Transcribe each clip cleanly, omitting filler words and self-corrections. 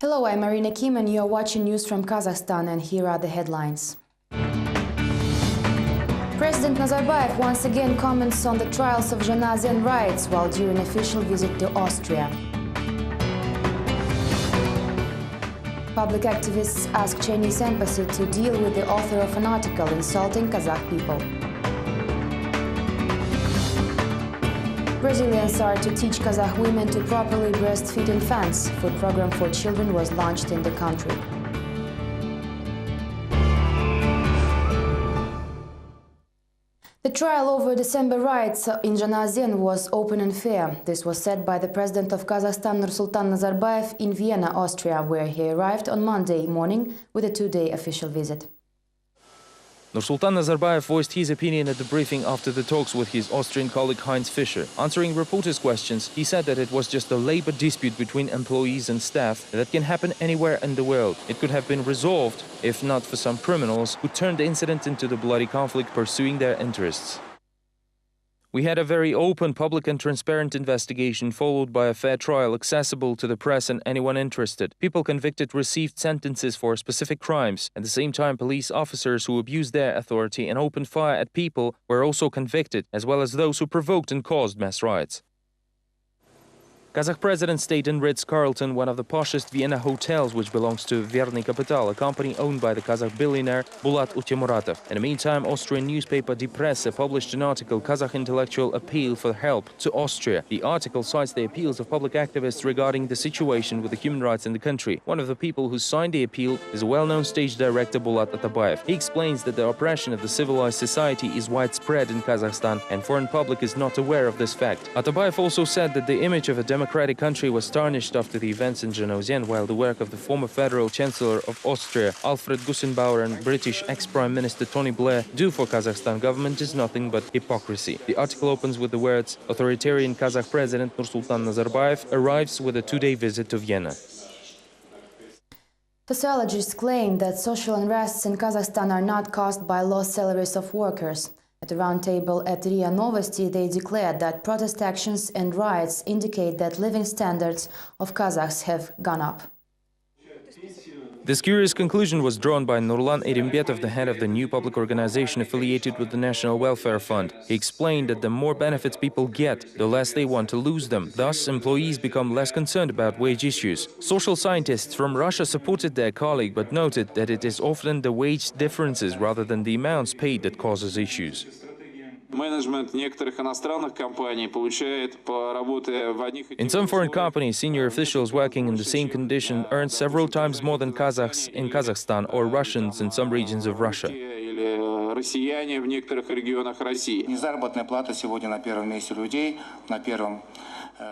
Hello, I'm Marina Kim and you are watching news from Kazakhstan, and here are the headlines. President Nazarbayev once again comments on the trials of Zhenazen riots while due an official visit to Austria. Public activists ask Chinese embassy to deal with the author of an article insulting Kazakh people. Brazilians are to teach Kazakh women to properly breastfeed infants. Food program for children was launched in the country. The trial over December riots in Zhenazen was open and fair. This was said by the President of Kazakhstan, Nursultan Nazarbayev, in Vienna, Austria, where he arrived on Monday morning with a two-day official visit. Nursultan Nazarbayev voiced his opinion at the briefing after the talks with his Austrian colleague Heinz Fischer. Answering reporters' questions, he said that it was just a labor dispute between employees and staff that can happen anywhere in the world. It could have been resolved if not for some criminals who turned the incident into the bloody conflict pursuing their interests. We had a very open, public and transparent investigation followed by a fair trial accessible to the press and anyone interested. People convicted received sentences for specific crimes. At the same time, police officers who abused their authority and opened fire at people were also convicted, as well as those who provoked and caused mass riots. Kazakh president stayed in Ritz-Carlton, one of the poshest Vienna hotels, which belongs to Verny Capital, a company owned by the Kazakh billionaire Bulat Utemuratov. In the meantime, Austrian newspaper Die Presse published an article, Kazakh Intellectual Appeal for Help to Austria. The article cites the appeals of public activists regarding the situation with the human rights in the country. One of the people who signed the appeal is a well-known stage director Bulat Atabayev. He explains that the oppression of the civilized society is widespread in Kazakhstan and foreign public is not aware of this fact. Atabayev also said that the image of a democratic country was tarnished after the events in Zhenazen, while the work of the former federal chancellor of Austria, Alfred Gusenbauer, and British ex-prime minister Tony Blair do for Kazakhstan government is nothing but hypocrisy. The article opens with the words, authoritarian Kazakh president Nursultan Nazarbayev arrives with a two-day visit to Vienna. Sociologists claim that social unrests in Kazakhstan are not caused by lost salaries of workers. At a roundtable at RIA Novosti, they declared that protest actions and riots indicate that living standards of Kazakhs have gone up. This curious conclusion was drawn by Nurlan Erimbetov, the head of the new public organization affiliated with the National Welfare Fund. He explained that the more benefits people get, the less they want to lose them. Thus, employees become less concerned about wage issues. Social scientists from Russia supported their colleague, but noted that it is often the wage differences rather than the amounts paid that causes issues. In some foreign companies, senior officials working in the same condition earn several times more than Kazakhs in Kazakhstan or Russians in some regions of Russia.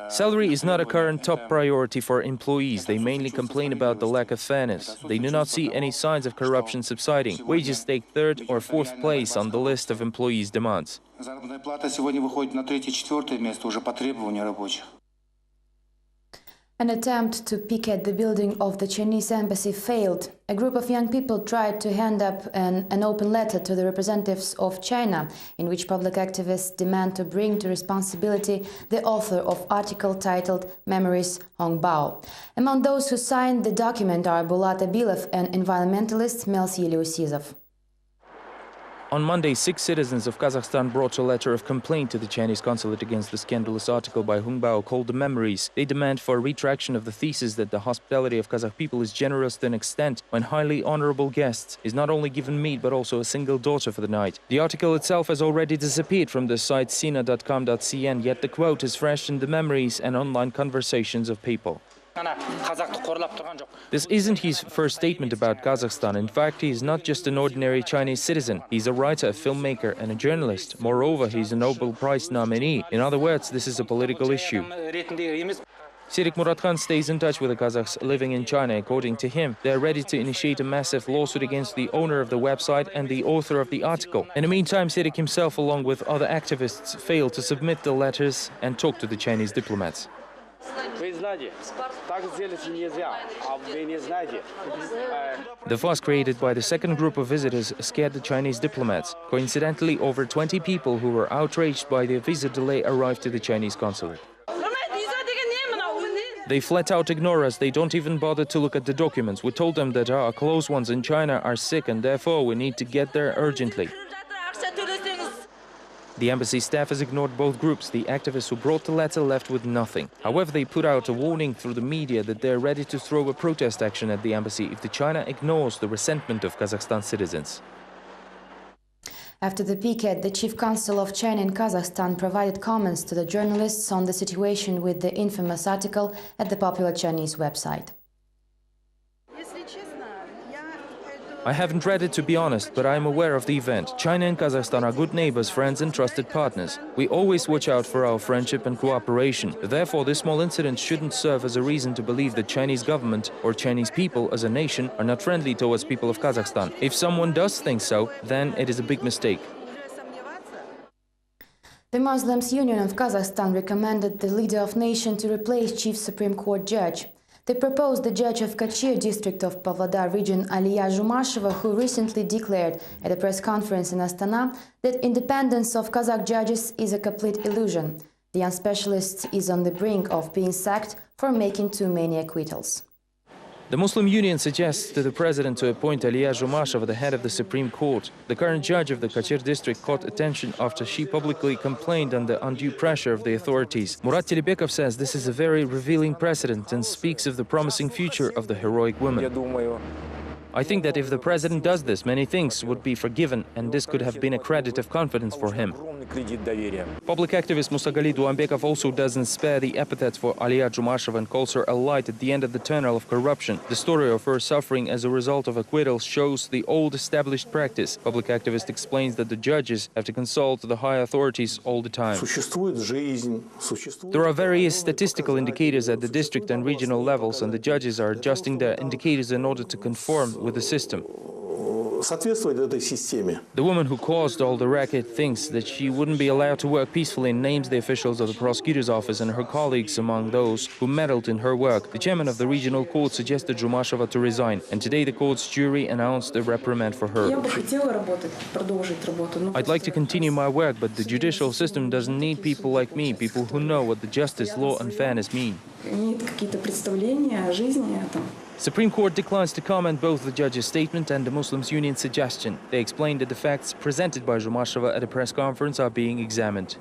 Salary is not a current top priority for employees. They mainly complain about the lack of fairness. They do not see any signs of corruption subsiding. Wages take third or fourth place on the list of employees' demands. An attempt to picket the building of the Chinese embassy failed. A group of young people tried to hand up an open letter to the representatives of China, in which public activists demand to bring to responsibility the author of article titled Memories Hongbao. Among those who signed the document are Bulat Abilov and environmentalist Melsy Leusizov. On Monday, 6 citizens of Kazakhstan brought a letter of complaint to the Chinese consulate against the scandalous article by Hongbao called The Memories. They demand for a retraction of the thesis that the hospitality of Kazakh people is generous to an extent when highly honorable guests is not only given meat but also a single daughter for the night. The article itself has already disappeared from the site sina.com.cn, yet the quote is fresh in the memories and online conversations of people. This isn't his first statement about Kazakhstan. In fact, he is not just an ordinary Chinese citizen. He's a writer, a filmmaker and a journalist. Moreover, he's a Nobel Prize nominee. In other words, this is a political issue. Sirik Muratkhan stays in touch with the Kazakhs living in China. According to him, they are ready to initiate a massive lawsuit against the owner of the website and the author of the article. In the meantime, Sirik himself, along with other activists, failed to submit the letters and talk to the Chinese diplomats. The fuss created by the second group of visitors scared the Chinese diplomats. Coincidentally, over 20 people who were outraged by the visa delay arrived to the Chinese consulate. They flat out ignore us, they don't even bother to look at the documents. We told them that our close ones in China are sick and therefore we need to get there urgently. The embassy staff has ignored both groups. The activists who brought the letter left with nothing. However, they put out a warning through the media that they're ready to throw a protest action at the embassy if the China ignores the resentment of Kazakhstan citizens. After the picket, the chief consul of China in Kazakhstan provided comments to the journalists on the situation with the infamous article at the popular Chinese website. I haven't read it, to be honest, but I am aware of the event. China and Kazakhstan are good neighbors, friends and trusted partners. We always watch out for our friendship and cooperation. Therefore, this small incident shouldn't serve as a reason to believe that Chinese government or Chinese people as a nation are not friendly towards people of Kazakhstan. If someone does think so, then it is a big mistake. The Muslims Union of Kazakhstan recommended the leader of nation to replace Chief Supreme Court judge. They proposed the judge of Kachir district of Pavlodar region Aliya Zhumasheva, who recently declared at a press conference in Astana that independence of Kazakh judges is a complete illusion. The young specialist is on the brink of being sacked for making too many acquittals. The Muslim Union suggests to the president to appoint Aliya Zhumasheva the head of the Supreme Court. The current judge of the Kachir district caught attention after she publicly complained on the undue pressure of the authorities. Murat Telebekov says this is a very revealing precedent and speaks of the promising future of the heroic woman. I think that if the president does this, many things would be forgiven, and this could have been a credit of confidence for him. Public activist Musagali Duambekov also doesn't spare the epithets for Aliya Zhumasheva and calls her a light at the end of the tunnel of corruption. The story of her suffering as a result of acquittals shows the old established practice. Public activist explains that the judges have to consult the high authorities all the time. There are various statistical indicators at the district and regional levels, and the judges are adjusting their indicators in order to conform with the system. The woman who caused all the racket thinks that she wouldn't be allowed to work peacefully and names the officials of the prosecutor's office and her colleagues among those who meddled in her work. The chairman of the regional court suggested Zhumasheva to resign, and today the court's jury announced a reprimand for her. I'd like to continue my work, but the judicial system doesn't need people like me, people who know what the justice, law and fairness mean. Supreme Court declines to comment both the judge's statement and the Muslims Union suggestion. They explained that the facts presented by Zhumasheva at a press conference are being examined.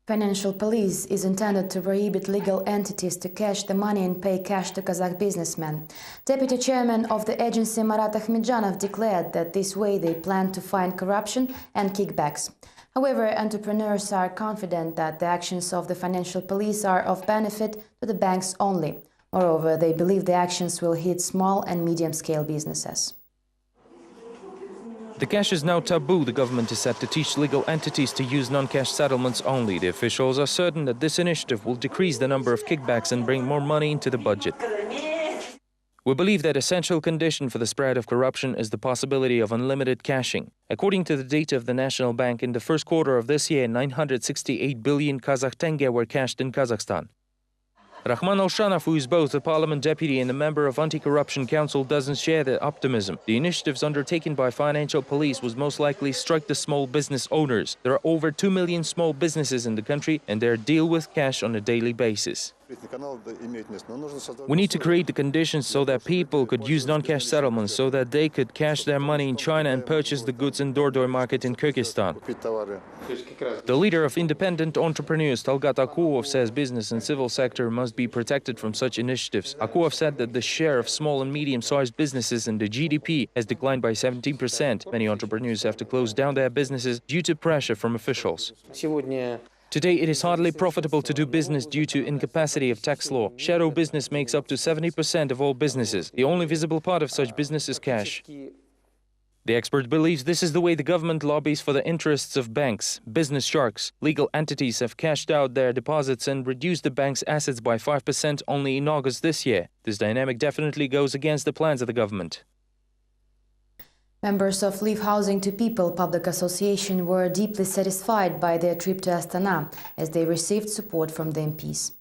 Financial police is intended to prohibit legal entities to cash the money and pay cash to Kazakh businessmen. Deputy chairman of the agency Marat Ahmedjanov declared that this way they plan to find corruption and kickbacks. However, entrepreneurs are confident that the actions of the financial police are of benefit to the banks only. Moreover, they believe the actions will hit small and medium-scale businesses. The cash is now taboo. The government is set to teach legal entities to use non-cash settlements only. The officials are certain that this initiative will decrease the number of kickbacks and bring more money into the budget. We believe that essential condition for the spread of corruption is the possibility of unlimited cashing. According to the data of the National Bank, in the first quarter of this year, 968 billion Kazakh tenge were cashed in Kazakhstan. Rahman Alshanov, who is both a parliament deputy and a member of Anti-Corruption Council, doesn't share their optimism. The initiatives undertaken by financial police was most likely strike the small business owners. There are over 2 million small businesses in the country and they deal with cash on a daily basis. We need to create the conditions so that people could use non-cash settlements, so that they could cash their money in China and purchase the goods in door-to-door market in Kyrgyzstan. The leader of independent entrepreneurs, Talgat Akuov, says business and civil sector must be protected from such initiatives. Akuov said that the share of small and medium-sized businesses in the GDP has declined by 17%. Many entrepreneurs have to close down their businesses due to pressure from officials. Today, it is hardly profitable to do business due to incapacity of tax law. Shadow business makes up to 70% of all businesses. The only visible part of such business is cash. The expert believes this is the way the government lobbies for the interests of banks. Business sharks, legal entities have cashed out their deposits and reduced the bank's assets by 5% only in August this year. This dynamic definitely goes against the plans of the government. Members of Leave Housing to People Public Association were deeply satisfied by their trip to Astana, as they received support from the MPs.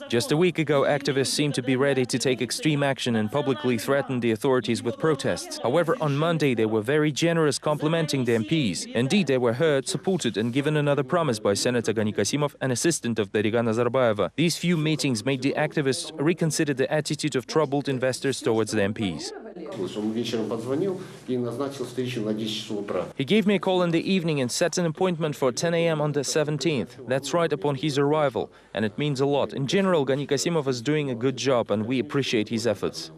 Just a week ago, activists seemed to be ready to take extreme action and publicly threatened the authorities with protests. However, on Monday, they were very generous, complimenting the MPs. Indeed, they were heard, supported and given another promise by Senator Gani Kasimov, an assistant of Dariga Nazarbayeva. These few meetings made the activists reconsider the attitude of troubled investors towards the MPs. He gave me a call in the evening and set an appointment for 10 a.m. on the 17th. That's right upon his arrival. And it means a lot. In general, Gani Kasimov is doing a good job and we appreciate his efforts.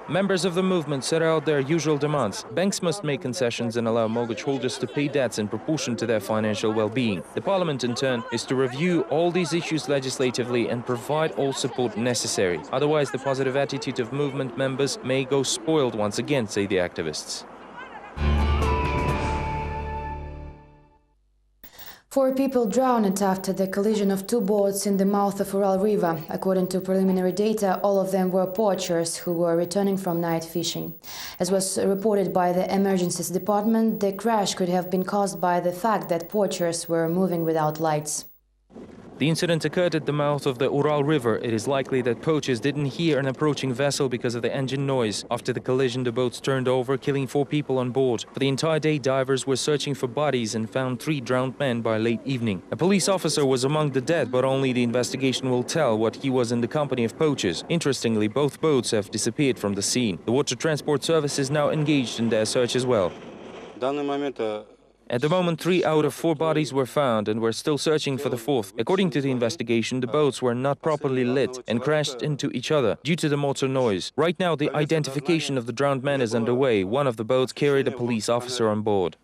Members of the movement set out their usual demands. Banks must make concessions and allow mortgage holders to pay debts in proportion to their financial well-being. The parliament, in turn, is to review all these issues legislatively and provide all support necessary. Otherwise, the positive attitude of movement members may go spoiled once again, say the activists. 4 people drowned after the collision of 2 boats in the mouth of Ural River. According to preliminary data, all of them were poachers who were returning from night fishing. As was reported by the Emergencies Department, the crash could have been caused by the fact that poachers were moving without lights. The incident occurred at the mouth of the Ural River. It is likely that poachers didn't hear an approaching vessel because of the engine noise. After the collision, the boats turned over, killing 4 people on board. For the entire day, divers were searching for bodies and found 3 drowned men by late evening. A police officer was among the dead, but only the investigation will tell what he was in the company of poachers. Interestingly, both boats have disappeared from the scene. The Water Transport Service is now engaged in their search as well. At the moment, 3 out of 4 bodies were found and we're still searching for the 4th. According to the investigation, the boats were not properly lit and crashed into each other due to the motor noise. Right now, the identification of the drowned man is underway. One of the boats carried a police officer on board.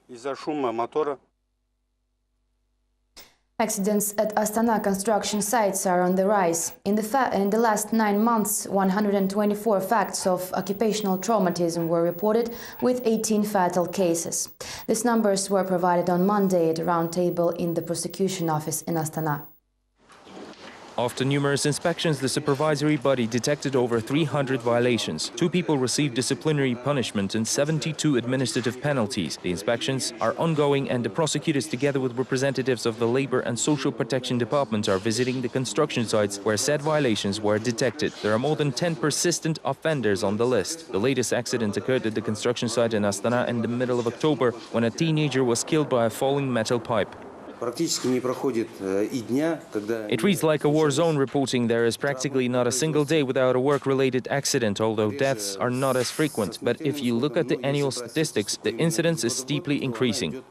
Accidents at Astana construction sites are on the rise. In the last 9 months, 124 facts of occupational traumatism were reported, with 18 fatal cases. These numbers were provided on Monday at a roundtable in the prosecution office in Astana. After numerous inspections, the supervisory body detected over 300 violations. 2 people received disciplinary punishment and 72 administrative penalties. The inspections are ongoing and the prosecutors, together with representatives of the Labor and Social Protection Department, are visiting the construction sites where said violations were detected. There are more than 10 persistent offenders on the list. The latest accident occurred at the construction site in Astana in the middle of October, when a teenager was killed by a falling metal pipe. It reads like a war zone, reporting there is practically not a single day without a work-related accident, although deaths are not as frequent. But if you look at the annual statistics, the incidence is steeply increasing.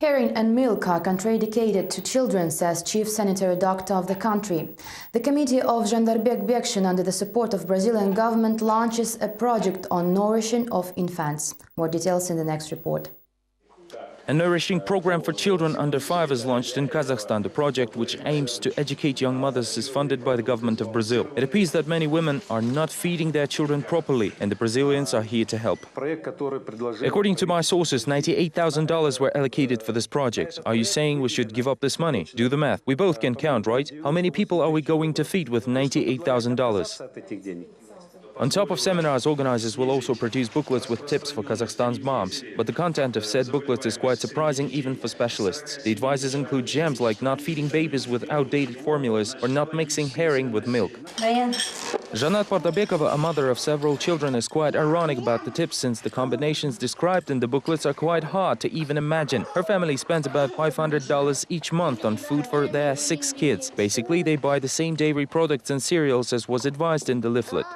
Herring and milk are contraindicated to children, says Chief Sanitary Doctor of the country. The Committee of Jandarбек Beksin, under the support of Brazilian government, launches a project on nourishing of infants. More details in the next report. A nourishing program for children under 5 is launched in Kazakhstan. The project, which aims to educate young mothers, is funded by the government of Brazil. It appears that many women are not feeding their children properly, and the Brazilians are here to help. According to my sources, $98,000 were allocated for this project. Are you saying we should give up this money? Do the math. We both can count, right? How many people are we going to feed with $98,000? On top of seminars, organizers will also produce booklets with tips for Kazakhstan's moms. But the content of said booklets is quite surprising even for specialists. The advices include gems like not feeding babies with outdated formulas or not mixing herring with milk. Janat Pardabekova, a mother of several children, is quite ironic about the tips, since the combinations described in the booklets are quite hard to even imagine. Her family spends about $500 each month on food for their 6 kids. Basically, they buy the same dairy products and cereals as was advised in the leaflet.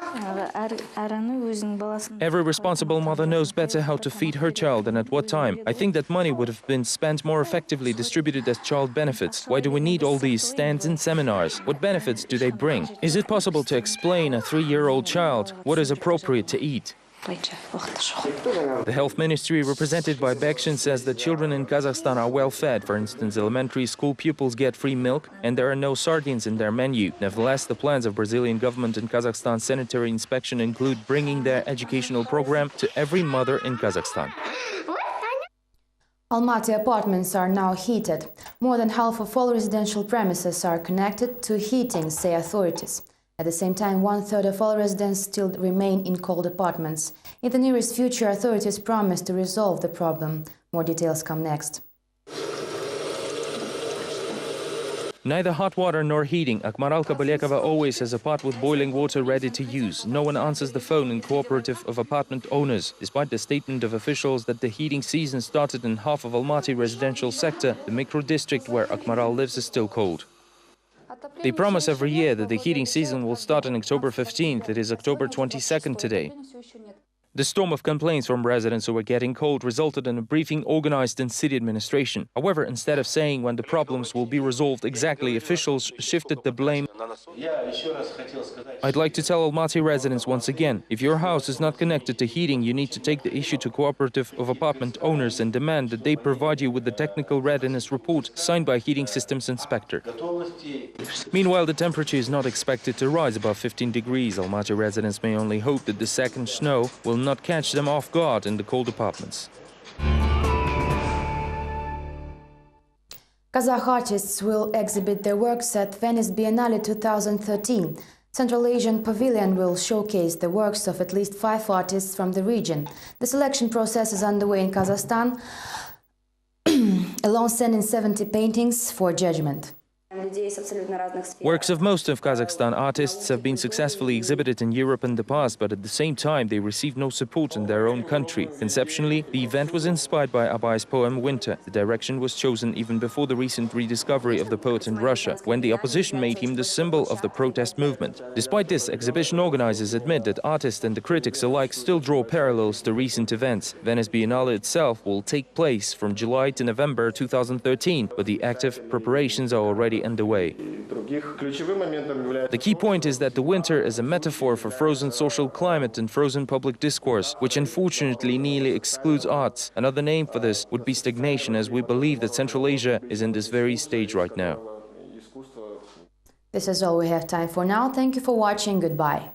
Every responsible mother knows better how to feed her child and at what time. I think that money would have been spent more effectively, distributed as child benefits. Why do we need all these stands and seminars? What benefits do they bring? Is it possible to explain a 3-year-old child what is appropriate to eat? The Health Ministry, represented by Beksin, says that children in Kazakhstan are well fed. For instance, elementary school pupils get free milk and there are no sardines in their menu. Nevertheless, the plans of Brazilian government and Kazakhstan sanitary inspection include bringing their educational program to every mother in Kazakhstan. Almaty apartments are now heated. More than half of all residential premises are connected to heating, say authorities. At the same time, 1/3 of all residents still remain in cold apartments. In the nearest future, authorities promise to resolve the problem. More details come next. Neither hot water nor heating. Akmaral Kabalekova always has a pot with boiling water ready to use. No one answers the phone in cooperative of apartment owners. Despite the statement of officials that the heating season started in half of Almaty residential sector, the micro-district where Akmaral lives is still cold. They promise every year that the heating season will start on October 15th. It is October 22nd today. The storm of complaints from residents who were getting cold resulted in a briefing organized in city administration. However, instead of saying when the problems will be resolved exactly, officials shifted the blame. I'd like to tell Almaty residents once again, if your house is not connected to heating, you need to take the issue to cooperative of apartment owners and demand that they provide you with the technical readiness report signed by a heating systems inspector. Meanwhile, the temperature is not expected to rise above 15 degrees. Almaty residents may only hope that the second snow will not catch them off guard in the cold apartments. Kazakh artists will exhibit their works at Venice Biennale 2013. Central Asian Pavilion will showcase the works of at least 5 artists from the region. The selection process is underway in Kazakhstan, along sending 70 paintings for judgment. Works of most of Kazakhstan artists have been successfully exhibited in Europe in the past, but at the same time they received no support in their own country. Conceptually, the event was inspired by Abay's poem Winter. The direction was chosen even before the recent rediscovery of the poet in Russia, when the opposition made him the symbol of the protest movement. Despite this, exhibition organizers admit that artists and the critics alike still draw parallels to recent events. Venice Biennale itself will take place from July to November 2013, but the active preparations are already underway. The key point is that the winter is a metaphor for frozen social climate and frozen public discourse, which unfortunately nearly excludes arts. Another name for this would be stagnation, as we believe that Central Asia is in this very stage right now. This is all we have time for now. Thank you for watching. Goodbye.